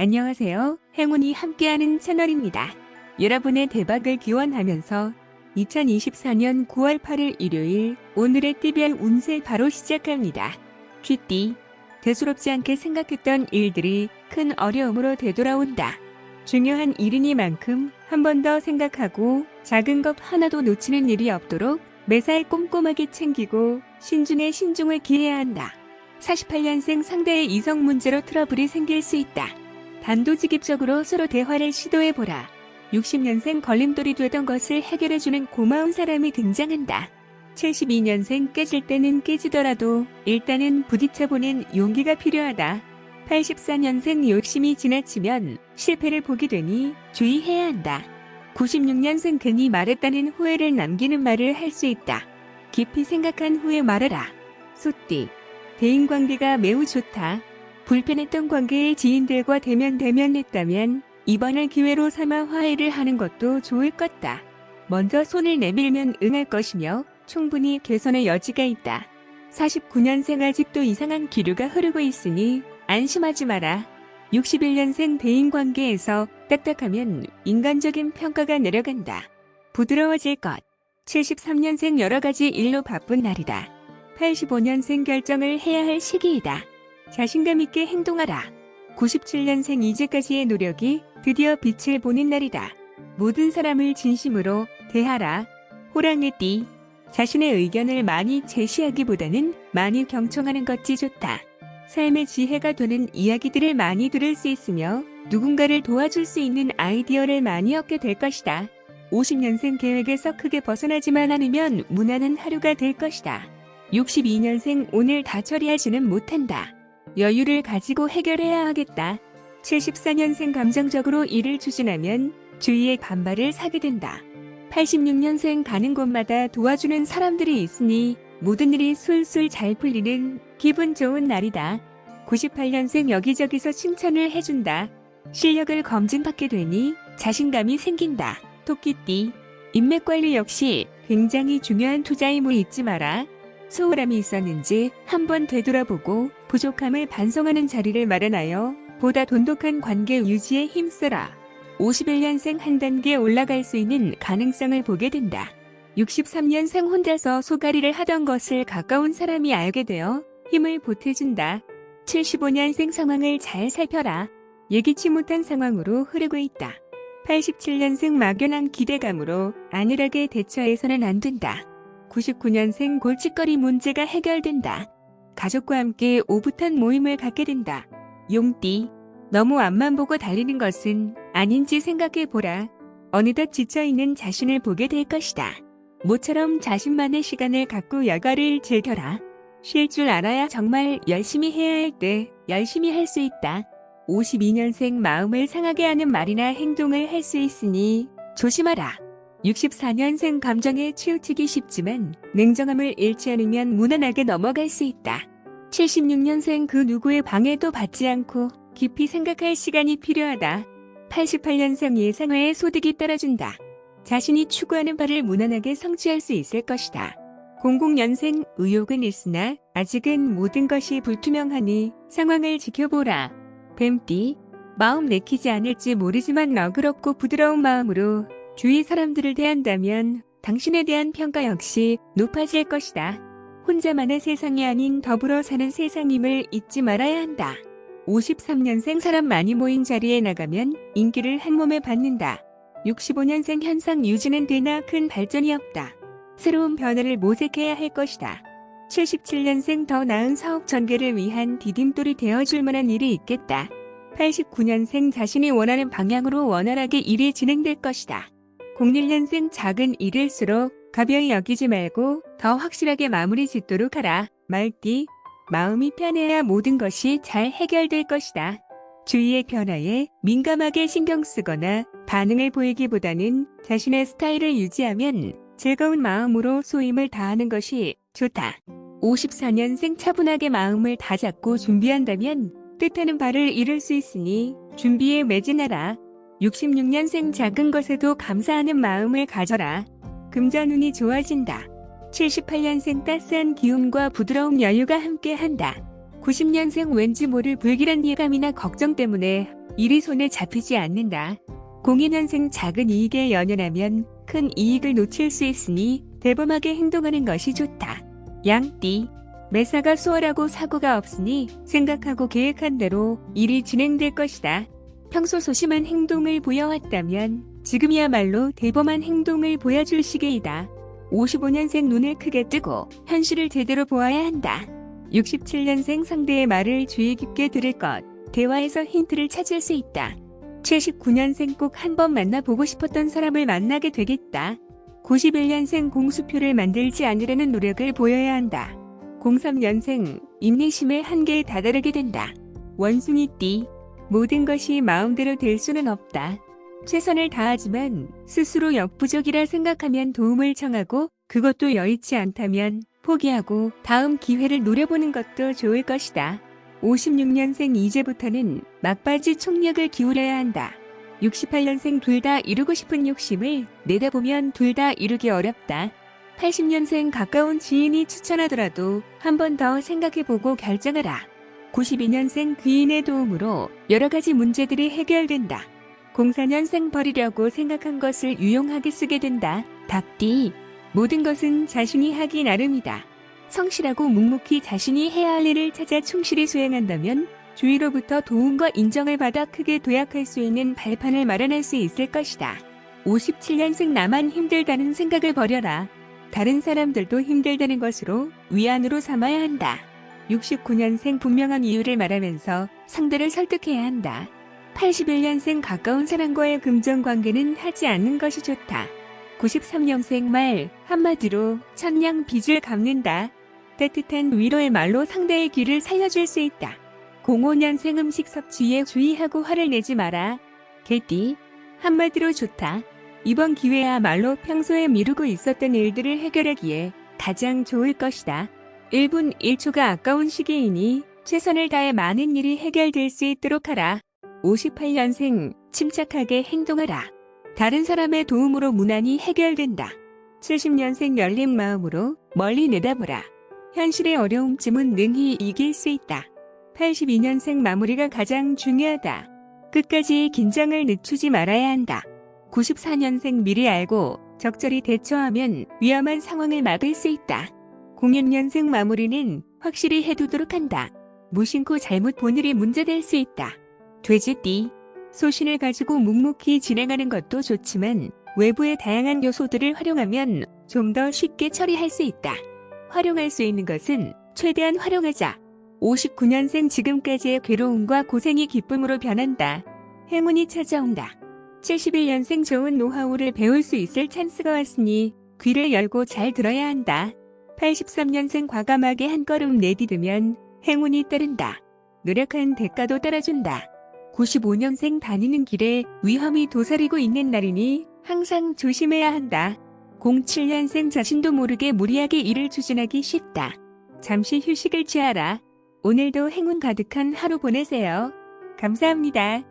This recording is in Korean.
안녕하세요. 행운이 함께하는 채널입니다. 여러분의 대박을 기원하면서 2024년 9월 8일 일요일 오늘의 띠별 운세 바로 시작합니다. 쥐띠, 대수롭지 않게 생각했던 일들이 큰 어려움으로 되돌아온다. 중요한 일이니만큼 한 번 더 생각하고 작은 것 하나도 놓치는 일이 없도록 매사에 꼼꼼하게 챙기고 신중에 신중을 기해야 한다. 48년생 상대의 이성 문제로 트러블이 생길 수 있다. 단도직입적으로 서로 대화를 시도해보라. 60년생 걸림돌이 되던 것을 해결해주는 고마운 사람이 등장한다. 72년생 깨질 때는 깨지더라도 일단은 부딪혀보는 용기가 필요하다. 84년생 욕심이 지나치면 실패를 보게 되니 주의해야 한다. 96년생 괜히 말했다는 후회를 남기는 말을 할 수 있다. 깊이 생각한 후에 말하라. 소띠, 대인관계가 매우 좋다. 불편했던 관계의 지인들과 대면했다면 이번을 기회로 삼아 화해를 하는 것도 좋을 것다. 먼저 손을 내밀면 응할 것이며 충분히 개선의 여지가 있다. 49년생 아직도 이상한 기류가 흐르고 있으니 안심하지 마라. 61년생 대인관계에서 딱딱하면 인간적인 평가가 내려간다. 부드러워질 것. 73년생 여러가지 일로 바쁜 날이다. 85년생 결정을 해야 할 시기이다. 자신감 있게 행동하라. 97년생 이제까지의 노력이 드디어 빛을 보는 날이다. 모든 사람을 진심으로 대하라. 호랑이띠, 자신의 의견을 많이 제시하기보다는 많이 경청하는 것이 좋다. 삶의 지혜가 되는 이야기들을 많이 들을 수 있으며 누군가를 도와줄 수 있는 아이디어를 많이 얻게 될 것이다. 50년생 계획에서 크게 벗어나지만 않으면 무난한 하루가 될 것이다. 62년생 오늘 다 처리하지는 못한다. 여유를 가지고 해결해야 하겠다. 74년생 감정적으로 일을 추진하면 주위의 반발을 사게 된다. 86년생 가는 곳마다 도와주는 사람들이 있으니 모든 일이 술술 잘 풀리는 기분 좋은 날이다. 98년생 여기저기서 칭찬을 해준다. 실력을 검증받게 되니 자신감이 생긴다. 토끼띠, 인맥관리 역시 굉장히 중요한 투자임을 잊지 마라. 소홀함이 있었는지 한번 되돌아보고 부족함을 반성하는 자리를 마련하여 보다 돈독한 관계 유지에 힘써라. 51년생 한 단계 올라갈 수 있는 가능성을 보게 된다. 63년생 혼자서 소가리를 하던 것을 가까운 사람이 알게 되어 힘을 보태준다. 75년생 상황을 잘 살펴라. 예기치 못한 상황으로 흐르고 있다. 87년생 막연한 기대감으로 안일하게 대처해서는 안 된다. 99년생 골칫거리 문제가 해결된다. 가족과 함께 오붓한 모임을 갖게 된다. 용띠, 너무 앞만 보고 달리는 것은 아닌지 생각해보라. 어느덧 지쳐있는 자신을 보게 될 것이다. 모처럼 자신만의 시간을 갖고 여가를 즐겨라. 쉴 줄 알아야 정말 열심히 해야 할 때 열심히 할 수 있다. 52년생 마음을 상하게 하는 말이나 행동을 할 수 있으니 조심하라. 64년생 감정에 치우치기 쉽지만 냉정함을 잃지 않으면 무난하게 넘어갈 수 있다. 76년생 그 누구의 방해도 받지 않고 깊이 생각할 시간이 필요하다. 88년생 예상외의 소득이 따라준다. 자신이 추구하는 바를 무난하게 성취할 수 있을 것이다. 00년생 의욕은 있으나 아직은 모든 것이 불투명하니 상황을 지켜보라. 뱀띠, 마음 내키지 않을지 모르지만 너그럽고 부드러운 마음으로 주위 사람들을 대한다면 당신에 대한 평가 역시 높아질 것이다. 혼자만의 세상이 아닌 더불어 사는 세상임을 잊지 말아야 한다. 53년생 사람 많이 모인 자리에 나가면 인기를 한몸에 받는다. 65년생 현상 유지는 되나 큰 발전이 없다. 새로운 변화를 모색해야 할 것이다. 77년생 더 나은 사업 전개를 위한 디딤돌이 되어줄 만한 일이 있겠다. 89년생 자신이 원하는 방향으로 원활하게 일이 진행될 것이다. 01년생 작은 일일수록 가벼이 여기지 말고 더 확실하게 마무리 짓도록 하라. 말띠, 마음이 편해야 모든 것이 잘 해결될 것이다. 주위의 변화에 민감하게 신경 쓰거나 반응을 보이기보다는 자신의 스타일을 유지하면 즐거운 마음으로 소임을 다하는 것이 좋다. 54년생 차분하게 마음을 다잡고 준비한다면 뜻하는 바를 이룰 수 있으니 준비에 매진하라. 66년생 작은 것에도 감사하는 마음을 가져라. 금전운이 좋아진다. 78년생 따스한 기운과 부드러운 여유가 함께한다. 90년생 왠지 모를 불길한 예감이나 걱정 때문에 일이 손에 잡히지 않는다. 02년생 작은 이익에 연연하면 큰 이익을 놓칠 수 있으니 대범하게 행동하는 것이 좋다. 양띠. 매사가 수월하고 사고가 없으니 생각하고 계획한 대로 일이 진행될 것이다. 평소 소심한 행동을 보여왔다면 지금이야말로 대범한 행동을 보여줄 시기이다. 55년생 눈을 크게 뜨고 현실을 제대로 보아야 한다. 67년생 상대의 말을 주의 깊게 들을 것. 대화에서 힌트를 찾을 수 있다. 79년생 꼭 한번 만나보고 싶었던 사람을 만나게 되겠다. 91년생 공수표를 만들지 않으려는 노력을 보여야 한다. 03년생 인내심의 한계에 다다르게 된다. 원숭이띠. 모든 것이 마음대로 될 수는 없다. 최선을 다하지만 스스로 역부족이라 생각하면 도움을 청하고 그것도 여의치 않다면 포기하고 다음 기회를 노려보는 것도 좋을 것이다. 56년생 이제부터는 막바지 총력을 기울여야 한다. 68년생 둘 다 이루고 싶은 욕심을 내다보면 둘 다 이루기 어렵다. 80년생 가까운 지인이 추천하더라도 한 번 더 생각해보고 결정하라. 92년생 귀인의 도움으로 여러 가지 문제들이 해결된다. 04년생 버리려고 생각한 것을 유용하게 쓰게 된다. 닭띠. 모든 것은 자신이 하기 나름이다. 성실하고 묵묵히 자신이 해야 할 일을 찾아 충실히 수행한다면 주위로부터 도움과 인정을 받아 크게 도약할 수 있는 발판을 마련할 수 있을 것이다. 57년생 나만 힘들다는 생각을 버려라. 다른 사람들도 힘들다는 것으로 위안으로 삼아야 한다. 69년생 분명한 이유를 말하면서 상대를 설득해야 한다. 81년생 가까운 사람과의 금전관계는 하지 않는 것이 좋다. 93년생 말 한마디로 천냥 빚을 갚는다. 따뜻한 위로의 말로 상대의 길을 살려줄 수 있다. 05년생 음식 섭취에 주의하고 화를 내지 마라. 개띠. 한마디로 좋다. 이번 기회야말로 평소에 미루고 있었던 일들을 해결하기에 가장 좋을 것이다. 1분 1초가 아까운 시기이니 최선을 다해 많은 일이 해결될 수 있도록 하라. 58년생 침착하게 행동하라. 다른 사람의 도움으로 무난히 해결된다. 70년생 열린 마음으로 멀리 내다보라. 현실의 어려움쯤은 능히 이길 수 있다. 82년생 마무리가 가장 중요하다. 끝까지 긴장을 늦추지 말아야 한다. 94년생 미리 알고 적절히 대처하면 위험한 상황을 막을 수 있다. 06년생 마무리는 확실히 해두도록 한다. 무심코 잘못 본 일이 문제될 수 있다. 돼지띠. 소신을 가지고 묵묵히 진행하는 것도 좋지만 외부의 다양한 요소들을 활용하면 좀 더 쉽게 처리할 수 있다. 활용할 수 있는 것은 최대한 활용하자. 59년생 지금까지의 괴로움과 고생이 기쁨으로 변한다. 행운이 찾아온다. 71년생 좋은 노하우를 배울 수 있을 찬스가 왔으니 귀를 열고 잘 들어야 한다. 83년생 과감하게 한 걸음 내디디면 행운이 따른다. 노력한 대가도 따라준다. 95년생 다니는 길에 위험이 도사리고 있는 날이니 항상 조심해야 한다. 07년생 자신도 모르게 무리하게 일을 추진하기 쉽다. 잠시 휴식을 취하라. 오늘도 행운 가득한 하루 보내세요. 감사합니다.